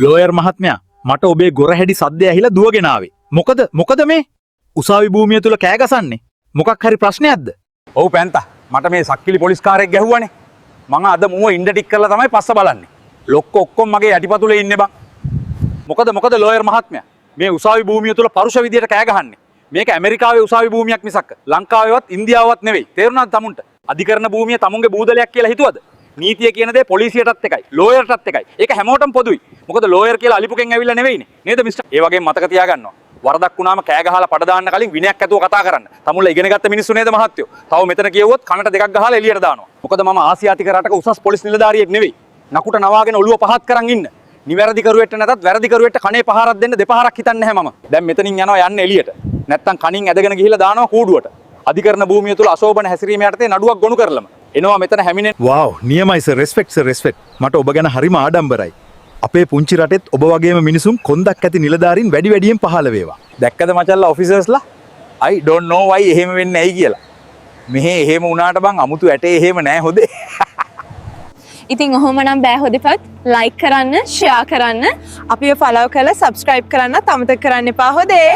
Lawyer මහත්මයා මට ඔබේ ගොරහැඩි සද්දය ඇහිලා දුවගෙන ආවේ. මොකද මේ උසාවි භූමිය තුල කෑ ගසන්නේ? මොකක් හරි ප්‍රශ්නයක්ද? ඔව් පැන්තා මට මේ සක්කිලි පොලිස් කාරයෙක් ගැහුවානේ. මං අද මුව ඉන්ඩ ටික් කරලා තමයි පස්ස බලන්නේ. ලොක්කෝ ඔක්කොම මගේ යටිපතුලේ ඉන්නේ බං. මොකද ලෝයර් මහත්මයා මේ උසාවි භූමිය තුල පරුෂ විදියට කෑ ගහන්නේ? මේක ඇමරිකාවේ උසාවි භූමියක් මිසක් ලංකාවේවත් ඉන්දියාවවත් නෙවෙයි. තේරුණාද තමුන්ට? අධිකරණ භූමිය තමුන්ගේ බූදලයක් කියලා හිතුවද? නීතිය කියන දේ පොලිසියටත් එකයි, ලෝයර්ටත් එකයි. ඒක හැමෝටම පොදුයි. මොකද ලෝයර් කියලා අලිපුකෙන් ඇවිල්ලා නෙවෙයිනේ. නේද මිස්ටර්? ඒ වගේම මතක තියාගන්නවා. වරදක් වුණාම කෑ ගහලා පඩ දාන්න කලින් විනයක් ඇතුව කතා කරන්න. තමුන්ලා ඉගෙන ගත්ත මිනිස්සු නේද මහත්තයෝ? තව මෙතන කියවුවොත් කනට දෙකක් ගහලා එළියට දානවා. මොකද මම ආසියාතික රටක උසස් පොලිස් නිලධාරියෙක් නෙවෙයි. නකුට නවාගෙන ඔළුව පහත් කරන් ඉන්න. නිවැරදි කරුවෙට නැතත් වැරදි කරුවෙට කනේ පහරක් දෙන්න දෙපහරක් හිතන්නේ නැහැ මම. දැන් මෙතනින් යනවා යන්න එළියට. නැත්තම් කනින් ඇදගෙන ගිහිල්ලා දානවා කූඩුවට. අධිකරණ භූමිය තුල අශෝභන හැසිරීම යටතේ නඩුවක් ගොනු කරලම. එනවා මෙතන හැමිනේ. වාව් නියමයි සර්. රෙස්පෙක්ට්. මට ඔබ ගැන හරිම ආඩම්බරයි. අපේ පුංචි රටෙත් ඔබ වගේම මිනිසුන් කොන්දක් ඇති නිලධාරීන් වැඩියෙන් පහළ වේවා. දැක්කද මචල්ලා ඔෆිසර්ස්ලා? I don't know why එහෙම වෙන්නේ නැයි කියලා. මෙහෙ එහෙම වුණාට බං අමුතු ඇටේ එහෙම නෑ හොදේ. ඉතින් ඔහොම නම් බෑ හොදපත් ලයික් කරන්න ෂෙයා කරන්න අපිව ෆලෝ කරලා සබ්ස්ක්‍රයිබ් කරන්න අමතක කරන්න එපා හොදේ.